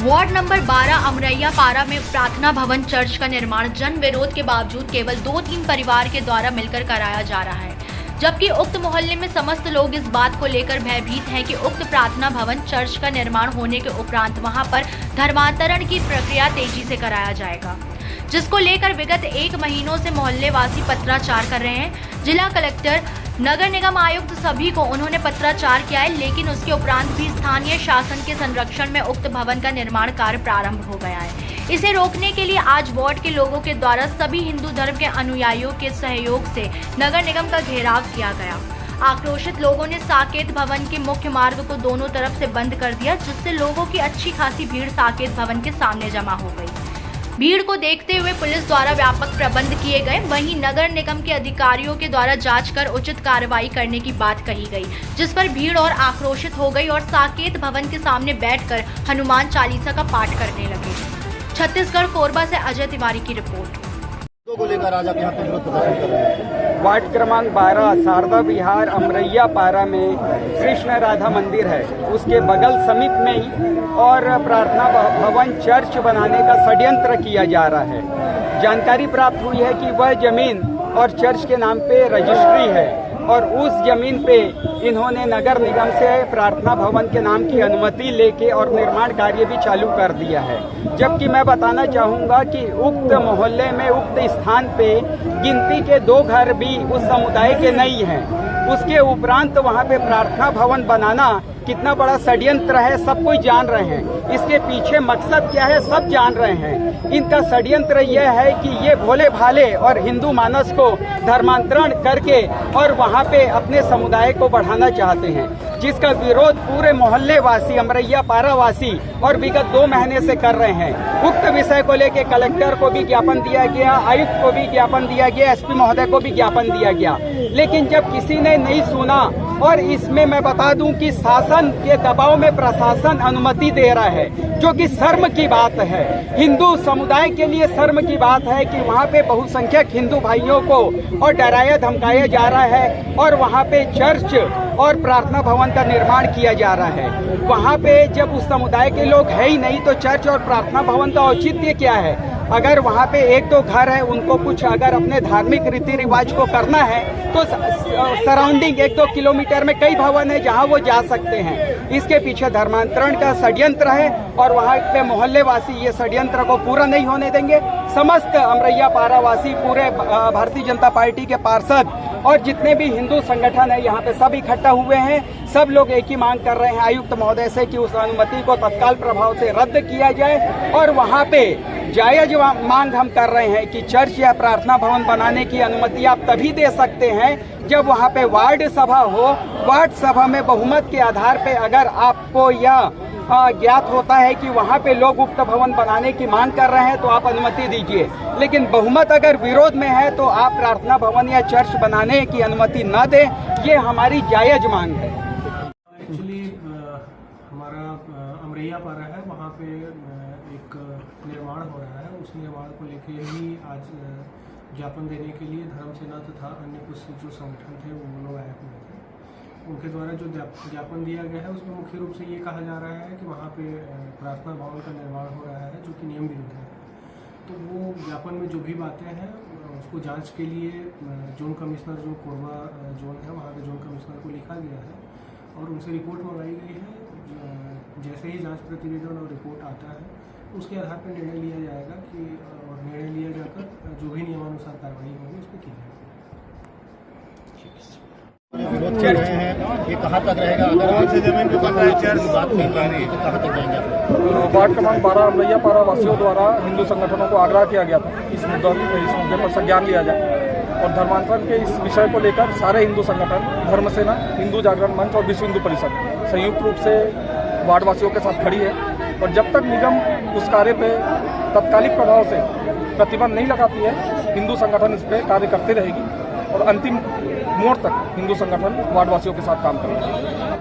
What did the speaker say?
Ward number 12 Amraiya पारा में प्रार्थना भवन चर्च का निर्माण जन विरोध के बावजूद केवल 2-3 परिवार के द्वारा मिलकर कराया जा रहा है, जबकि उक्त मोहल्ले में समस्त लोग इस बात को लेकर भयभीत हैं कि उक्त प्रार्थना भवन चर्च का निर्माण होने के उपरांत वहां पर धर्मांतरण की प्रक्रिया तेजी से कराया जाएगा, जिसको लेकर विगत 1 महीनों से मोहल्ले वासी पत्राचार कर रहे हैं। जिला कलेक्टर, नगर निगम आयुक्त सभी को उन्होंने पत्राचार किया है, लेकिन उसके उपरांत भी स्थानीय शासन के संरक्षण में उक्त भवन का निर्माण कार्य प्रारंभ हो गया है। इसे रोकने के लिए आज वार्ड के लोगों के द्वारा सभी हिंदू धर्म के अनुयायियों के सहयोग से नगर निगम का घेराव किया गया। आक्रोशित लोगों ने साकेत भवन के मुख्य मार्ग को दोनों तरफ से बंद कर दिया, जिससे लोगों की अच्छी खासी भीड़ साकेत भवन के सामने जमा हो गई। भीड़ को देखते हुए पुलिस द्वारा व्यापक प्रबंध किए गए। वहीं नगर निगम के अधिकारियों के द्वारा जांच कर उचित कार्रवाई करने की बात कही गई, जिस पर भीड़ और आक्रोशित हो गई और साकेत भवन के सामने बैठकर हनुमान चालीसा का पाठ करने लगे। छत्तीसगढ़ कोरबा से अजय तिवारी की रिपोर्ट। को लेकर आज आप यहाँ पे विरोध प्रदर्शन कर रहे हैं। वार्ड क्रमांक 12 शारदा विहार अमरैया पारा में कृष्ण राधा मंदिर है, उसके बगल समीप में ही और प्रार्थना भवन चर्च बनाने का षड्यंत्र किया जा रहा है। जानकारी प्राप्त हुई है कि वह जमीन और चर्च के नाम पे रजिस्ट्री है और उस जमीन पे इन्होंने नगर निगम से प्रार्थना भवन के नाम की अनुमति लेके और निर्माण कार्य भी चालू कर दिया है। जबकि मैं बताना चाहूँगा कि उक्त मोहल्ले में उक्त स्थान पे गिनती के 2 घर भी उस समुदाय के नहीं हैं। उसके उपरांत वहाँ पे प्रार्थना भवन बनाना कितना बड़ा षड्यंत्र है सब कोई जान रहे हैं। इसके पीछे मकसद क्या है सब जान रहे हैं। इनका षड्यंत्र यह है कि ये भोले भाले और हिंदू मानस को धर्मांतरण करके और वहाँ पे अपने समुदाय को बढ़ाना चाहते हैं, जिसका विरोध पूरे मोहल्ले वासी अमरैया पारा वासी और विगत 2 महीने से कर रहे हैं। उक्त विषय को लेकर कलेक्टर को भी ज्ञापन दिया गया, आयुक्त को भी ज्ञापन दिया गया, एसपी महोदय को भी ज्ञापन दिया गया, लेकिन जब किसी ने नहीं सुना। और इसमें मैं बता दूं कि शासन के दबाव में प्रशासन अनुमति दे रहा है, जो कि शर्म की बात है। हिंदू समुदाय के लिए शर्म की बात है कि वहाँ पे बहुसंख्यक हिंदू भाइयों को और डराया धमकाया जा रहा है और वहाँ पे चर्च और प्रार्थना भवन का निर्माण किया जा रहा है। वहाँ पे जब उस समुदाय के लोग है ही नहीं तो चर्च और प्रार्थना भवन का औचित्य क्या है? अगर वहाँ पे 1-2 घर है, उनको कुछ अगर अपने धार्मिक रीति रिवाज को करना है तो सराउंडिंग 1-2 किलोमीटर में कई भवन है जहाँ वो जा सकते हैं। इसके पीछे धर्मांतरण का षड्यंत्र है और वहाँ पे मोहल्ले वासी ये षड्यंत्र को पूरा नहीं होने देंगे। समस्त अमरैया पारा वासी, पूरे भारतीय जनता पार्टी के पार्षद और जितने भी हिंदू संगठन है यहाँ पे सब इकट्ठा हुए हैं। सब लोग एक ही मांग कर रहे हैं आयुक्त महोदय से कि उस अनुमति को तत्काल प्रभाव से रद्द किया जाए और वहाँ पे जायज मांग हम कर रहे हैं कि चर्च या प्रार्थना भवन बनाने की अनुमति आप तभी दे सकते हैं जब वहाँ पे वार्ड सभा हो। वार्ड सभा में बहुमत के आधार पे अगर आपको यह ज्ञात होता है कि वहाँ पे लोग उक्त भवन बनाने की मांग कर रहे हैं तो आप अनुमति दीजिए, लेकिन बहुमत अगर विरोध में है तो आप प्रार्थना भवन या चर्च बनाने की अनुमति न दें। ये हमारी जायज मांग है। एक्चुअली हमारा अमरैया पारा है, वहाँ पे एक निर्माण हो रहा है। उस निर्माण को लेके ही आज ज्ञापन देने के लिए धर्म सेना तथा अन्य कुछ जो संगठन थे वो लोग आए हुए थे। उनके द्वारा जो ज्ञापन दिया गया है उसमें मुख्य रूप से ये कहा जा रहा है कि वहाँ पे प्रार्थना भवन का निर्माण हो रहा है जो कि नियम विरुद्ध है। तो वो ज्ञापन में जो भी बातें हैं उसको जांच के लिए जोन कमिश्नर जो कोरबा जोन है वहाँ के जोन कमिश्नर को लिखा गया है और उनसे रिपोर्ट मंगाई गई है। जैसे ही जांच प्रतिवेदन और रिपोर्ट आता है उसके आधार पर निर्णय लिया जाएगा कि और निर्णय लिया जाकर जो भी नियमानुसार कार्रवाई होगी उस पर की जाएगी। विरोध कर रहे हैं, ये कहाँ तक रहेगा? अगर आज से जमीन पे बन रहा है चर्च बात नहीं कर रही तो कहाँ तक जाएंगे आप? वार्ड क्रमांक 12 अमरैया पारा वासियों द्वारा हिंदू संगठनों को आग्रह किया गया था इस मुद्दे पर संज्ञान लिया जाए और धर्मांतरण के इस विषय को लेकर सारे हिंदू संगठन, धर्म सेना, हिंदू जागरण मंच और विश्व हिंदू परिषद संयुक्त रूप से वार्ड वासियों के साथ खड़ी है और जब तक निगम उस कार्य पे तत्कालिक प्रभाव से प्रतिबंध नहीं लगाती है, हिंदू संगठन इस पर कार्य करते रहेगी और अंतिम मोड़ तक हिंदू संगठन वार्ड वासियों के साथ काम करेगा।